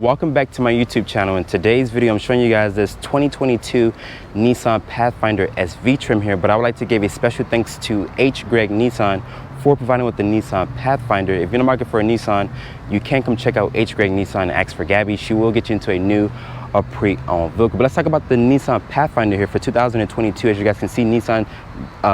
Welcome back to my YouTube channel. In today's video, I'm showing you guys this 2022 Nissan Pathfinder SV trim here, but I would like to give a special thanks to HGreg Nissan for providing with the Nissan Pathfinder. If you're in the market for a Nissan, you can come check out HGreg Nissan and ask for Gaby. She will get you into a new or pre-owned vehicle. But let's talk about the Nissan Pathfinder here for 2022. As you guys can see, Nissan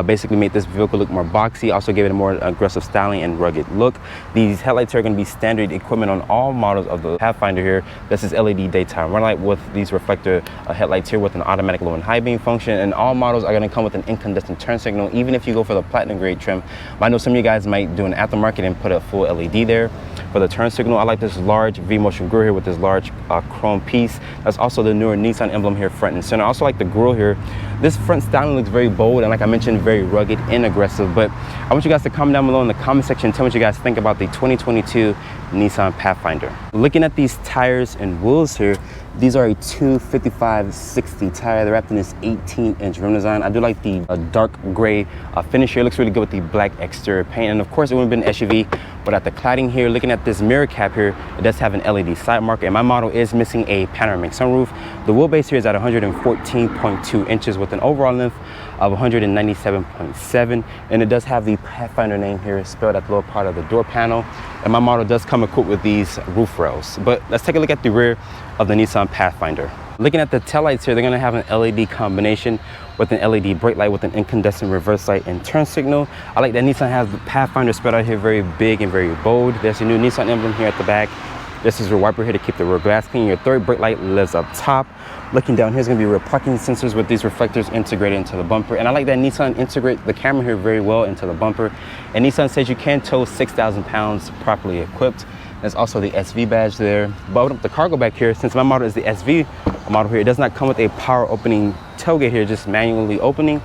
basically made this vehicle look more boxy, also gave it a more aggressive styling and rugged look. These headlights are going to be standard equipment on all models of the Pathfinder here. This is LED daytime running light with these reflector headlights here with an automatic low and high beam function, and all models are going to come with an incandescent turn signal, even if you go for the platinum grade trim. But I know some of you guys might do an aftermarket and put a full LED there for the turn signal. I like this large V-motion grille here with this large chrome piece. That's also the newer Nissan emblem here front and center. I also like the grille here. This front styling looks very bold and, like I mentioned, very rugged and aggressive. But I want you guys to comment down below in the comment section and tell me what you guys think about the 2022 Nissan Pathfinder. Looking at these tires and wheels here, these are a 255/60 tire. They're wrapped in this 18-inch rim design. I do like the dark gray finish here. It looks really good with the black exterior paint. And of course, it would have been an SUV without the cladding here. Looking at this mirror cap here, it does have an LED side marker, and my model is missing a panoramic sunroof. The wheelbase here is at 114.2 inches with an overall length of 197.7, and it does have the Pathfinder name here spelled at the lower part of the door panel. And my model does come equipped with these roof rails. But let's take a look at the rear of the Nissan Pathfinder. Looking at the taillights here, they're going to have an LED combination with an LED brake light with an incandescent reverse light and turn signal. I like that Nissan has the Pathfinder spread out here very big and very bold. There's a new Nissan emblem here at the back. This is your wiper here to keep the rear glass clean. Your third brake light lives up top. Looking down here is going to be rear parking sensors with these reflectors integrated into the bumper. And I like that Nissan integrate the camera here very well into the bumper. And Nissan says you can tow 6,000 pounds properly equipped. There's also the SV badge there. But open up the cargo back here, since my model is the SV model here, it does not come with a power opening tailgate here, just manually opening.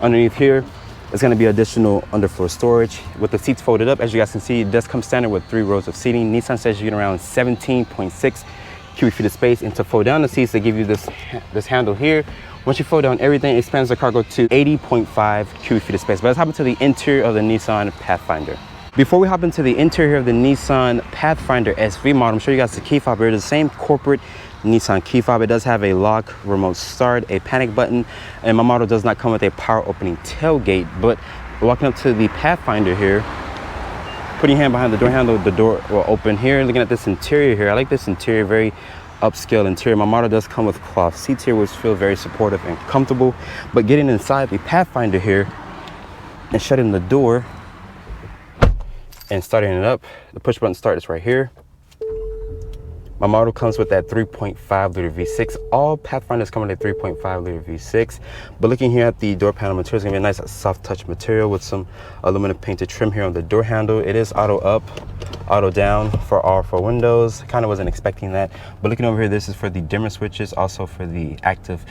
Underneath here, it's going to be additional underfloor storage with the seats folded up. As you guys can see, it does come standard with 3 rows of seating. Nissan says you get around 17.6 cubic feet of space, and to fold down the seats, they give you this handle here. Once you fold down everything, it expands the cargo to 80.5 cubic feet of space. But let's hop into the interior of the Nissan Pathfinder. Before we hop into the interior of the Nissan Pathfinder SV model, I'm showing you guys the key fob here. It's the same corporate Nissan key fob. It does have a lock, remote start, a panic button, and my model does not come with a power opening tailgate. But walking up to the Pathfinder here, putting your hand behind the door handle, the door will open here. Looking at this interior here, I like this interior, very upscale interior. My model does come with cloth seats here, which feel very supportive and comfortable. But getting inside the Pathfinder here and shutting the door and starting it up, the push button start is right here. My model comes with that 3.5 liter V6. All Pathfinders come with a 3.5 liter V6. But looking here at the door panel material, it's gonna be a nice soft touch material with some aluminum painted trim here on the door handle. It is auto up, auto down for all 4 windows. Kind of wasn't expecting that. But looking over here, this is for the dimmer switches, also for the active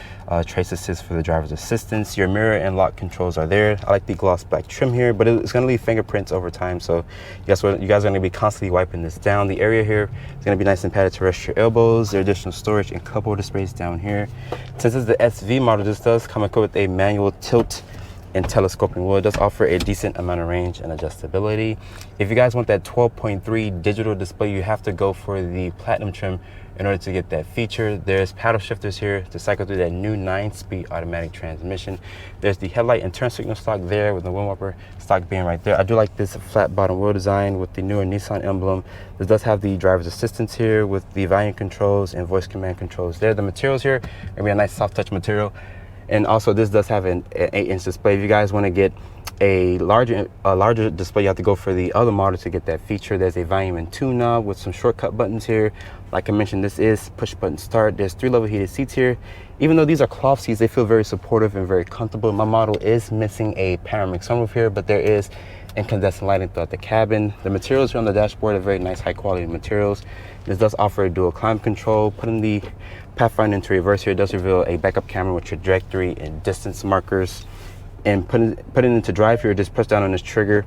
trace assist for the driver's assistance. Your mirror and lock controls are there. I like the gloss black trim here, but it's gonna leave fingerprints over time. So guess what? You guys are gonna be constantly wiping this down. The area here is gonna be nice and padded to rest your elbows. There are additional storage and cup holder space down here. Since it's the SV model, this does come equipped with a manual tilt and telescoping wheel. It does offer a decent amount of range and adjustability. If you guys want that 12.3 digital display, you have to go for the platinum trim in order to get that feature. There's paddle shifters here to cycle through that new 9-speed automatic transmission. There's the headlight and turn signal stock there with the wind wiper stock being right there. I do like this flat bottom wheel design with the newer Nissan emblem. This does have the driver's assistance here with the volume controls and voice command controls there. The materials here are gonna be a nice soft touch material. And also this does have an 8-inch display. If you guys want to get a larger display, you have to go for the other model to get that feature. There's a volume and tune knob with some shortcut buttons here. Like I mentioned, this is push button start. There's 3 level heated seats here. Even though these are cloth seats, they feel very supportive and very comfortable. My model is missing a panoramic sunroof here, but there is incandescent lighting throughout the cabin. The materials here on the dashboard are very nice, high quality materials. This does offer a dual climate control. Putting the Pathfinder into reverse here, it does reveal a backup camera with trajectory and distance markers. And put it into drive here, just press down on this trigger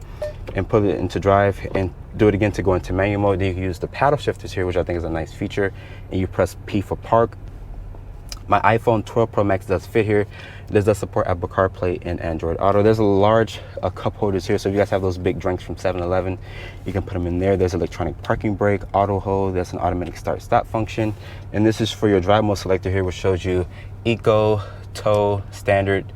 and put it into drive and do it again to go into manual mode. Then you can use the paddle shifters here, which I think is a nice feature, and you press P for park. My iPhone 12 Pro Max does fit here. This does support Apple CarPlay and Android Auto. There's a large cup holders here, so if you guys have those big drinks from 7-Eleven, you can put them in there. There's electronic parking brake, auto hold. There's an automatic start-stop function, and this is for your drive mode selector here, which shows you Eco, Tow, Standard,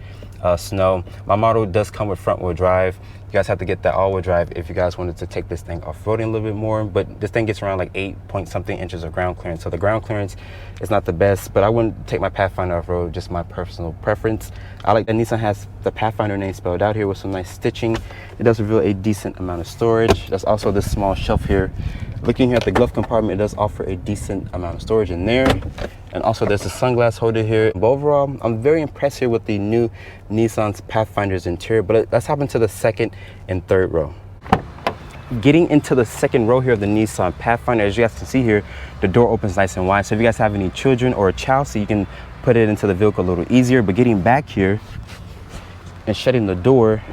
Snow. My model does come with front wheel drive. You guys have to get that all-wheel drive if you guys wanted to take this thing off-roading a little bit more, but this thing gets around like 8-point-something inches of ground clearance, so the ground clearance is not the best, but I wouldn't take my Pathfinder off-road, just my personal preference. I like that Nissan has the Pathfinder name spelled out here with some nice stitching. It does reveal a decent amount of storage. There's also this small shelf here. Looking here at the glove compartment, it does offer a decent amount of storage in there. And also there's a sunglass holder here. But overall, I'm very impressed here with the new Nissan's Pathfinder's interior. But let's hop into the second and third row. Getting into the second row here of the Nissan Pathfinder, as you guys can see here, the door opens nice and wide. So if you guys have any children or a child, so you can put it into the vehicle a little easier. But getting back here and shutting the door,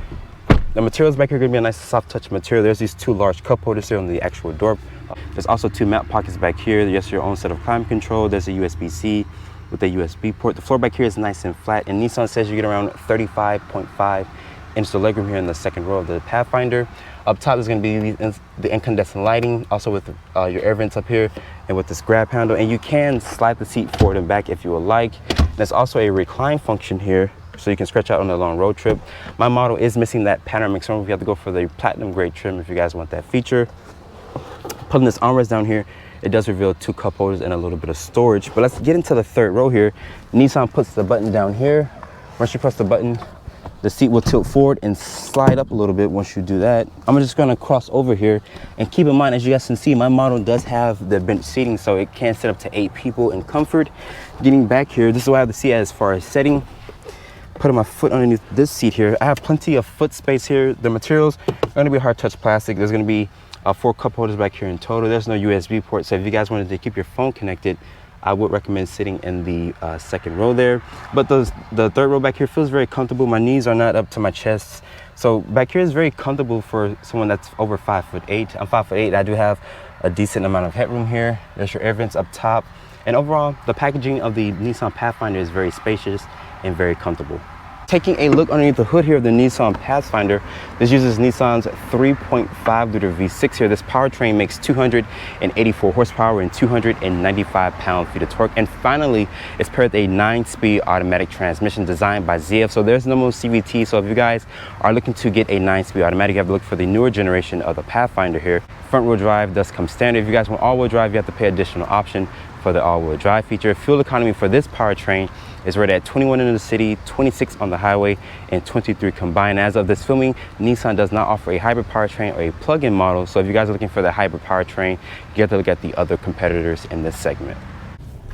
the materials back here are going to be a nice soft touch material. There's these two large cup holders here on the actual door. There's also two map pockets back here. There's your own set of climate control. There's a USB-C with a USB port. The floor back here is nice and flat, and Nissan says you get around 35.5 inch legroom here in the second row of the Pathfinder. Up top is going to be the incandescent lighting, also with your air vents up here and with this grab handle, and you can slide the seat forward and back if you would like. There's also a recline function here, so you can stretch out on a long road trip. My model is missing that panoramic sunroof. You have to go for the platinum grade trim if you guys want that feature. Putting this armrest down here, it does reveal two cup holders and a little bit of storage. But let's get into the third row here. Nissan puts the button down here. Once you press the button, the seat will tilt forward and slide up a little bit. Once you do that, I'm just gonna cross over here, and keep in mind, as you guys can see, my model does have the bench seating, so it can sit up to 8 people in comfort. Getting back here, this is what I have to see as far as setting. Putting my foot underneath this seat here, I have plenty of foot space here. The materials are going to be hard touch plastic. There's going to be 4 cup holders back here in total. There's no USB port, so if you guys wanted to keep your phone connected, I would recommend sitting in the second row there. But the third row back here feels very comfortable. My knees are not up to my chest, so back here is very comfortable for someone that's over 5'8". I'm 5'8". I do have a decent amount of headroom here. There's your air vents up top, and overall the packaging of the Nissan Pathfinder is very spacious and very comfortable. Taking a look underneath the hood here of the Nissan Pathfinder, this uses Nissan's 3.5 liter V6 here. This powertrain makes 284 horsepower and 295 pound-feet of torque. And finally, it's paired with a 9-speed automatic transmission designed by ZF. So there's no more CVT. So if you guys are looking to get a 9-speed automatic, you have to look for the newer generation of the Pathfinder here. Front-wheel drive does come standard. If you guys want all-wheel drive, you have to pay additional option for the all-wheel drive feature. Fuel economy for this powertrain is rated at 21 in the city, 26 on the highway, and 23 combined. As of this filming, Nissan does not offer a hybrid powertrain or a plug-in model. So if you guys are looking for the hybrid powertrain, you have to look at the other competitors in this segment.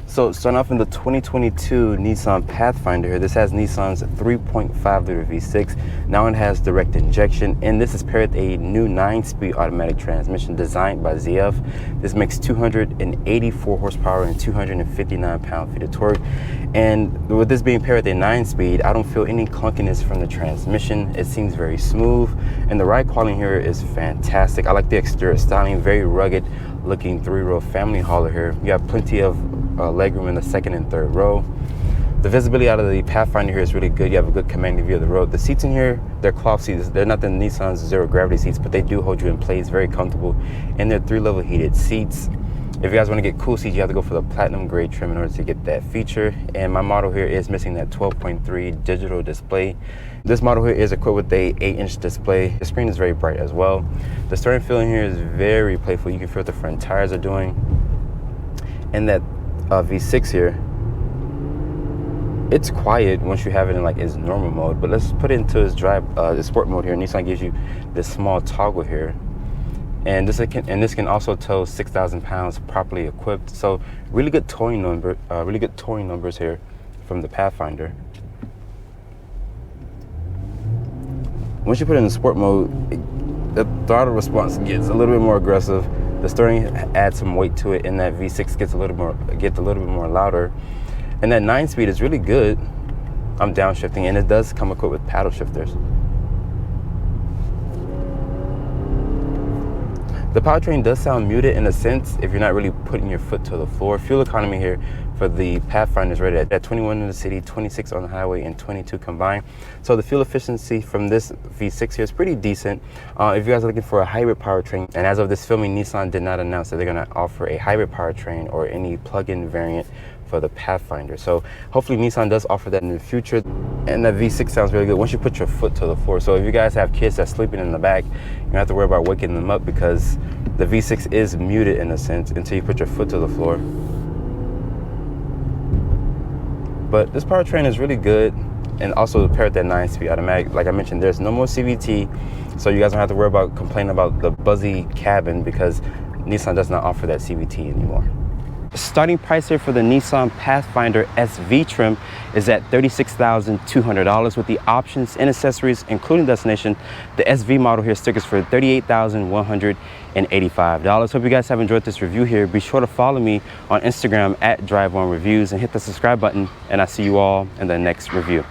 So starting off in the 2022 Nissan Pathfinder here, this has Nissan's 3.5 liter V6. Now it has direct injection, and this is paired with a new 9-speed automatic transmission designed by ZF. This makes 284 horsepower and 259 pound-feet of torque. And with this being paired with a 9-speed, I don't feel any clunkiness from the transmission. It seems very smooth, and the ride quality here is fantastic. I like the exterior styling, very rugged looking 3-row family hauler here. You have plenty of legroom in the second and third row. The visibility out of the Pathfinder here is really good. You have a good commanding view of the road. The seats in here, they're cloth seats. They're not the Nissan's zero gravity seats, but they do hold you in place, very comfortable. And they're 3-level heated seats. If you guys want to get cool seats, you have to go for the platinum grade trim in order to get that feature. And my model here is missing that 12.3 digital display. This model here is equipped with a 8-inch display. The screen is very bright as well. The steering feel in here is very playful. You can feel what the front tires are doing. And that V6 here, it's quiet once you have it in like its normal mode, but let's put it into its the sport mode here. Nissan gives you this small toggle here, and this can also tow 6,000 pounds properly equipped. So really good towing numbers here from the Pathfinder. Once you put it in sport mode, the throttle response gets a little bit more aggressive. The steering adds some weight to it, and that V6 gets a little bit more louder. And that 9-speed is really good. I'm downshifting, and it does come equipped with paddle shifters. The powertrain does sound muted in a sense if you're not really putting your foot to the floor. Fuel economy here for the Pathfinder is rated at 21 in the city, 26 on the highway, and 22 combined. So the fuel efficiency from this V6 here is pretty decent. If you guys are looking for a hybrid powertrain, and as of this filming, Nissan did not announce that they're going to offer a hybrid powertrain or any plug-in variant for the Pathfinder. So hopefully Nissan does offer that in the future. And that V6 sounds really good once you put your foot to the floor. So if you guys have kids that's sleeping in the back, you don't have to worry about waking them up, because the V6 is muted in a sense until you put your foot to the floor. But this powertrain is really good, and also paired with that 9-speed automatic. Like I mentioned, there's no more CVT, so you guys don't have to worry about complaining about the buzzy cabin, because Nissan does not offer that CVT anymore. Starting price here for the Nissan Pathfinder SV trim is at $36,200 with the options and accessories, including destination. The SV model here stickers for $38,185. Hope you guys have enjoyed this review here. Be sure to follow me on Instagram at DriveOnReviews and hit the subscribe button, and I'll see you all in the next review.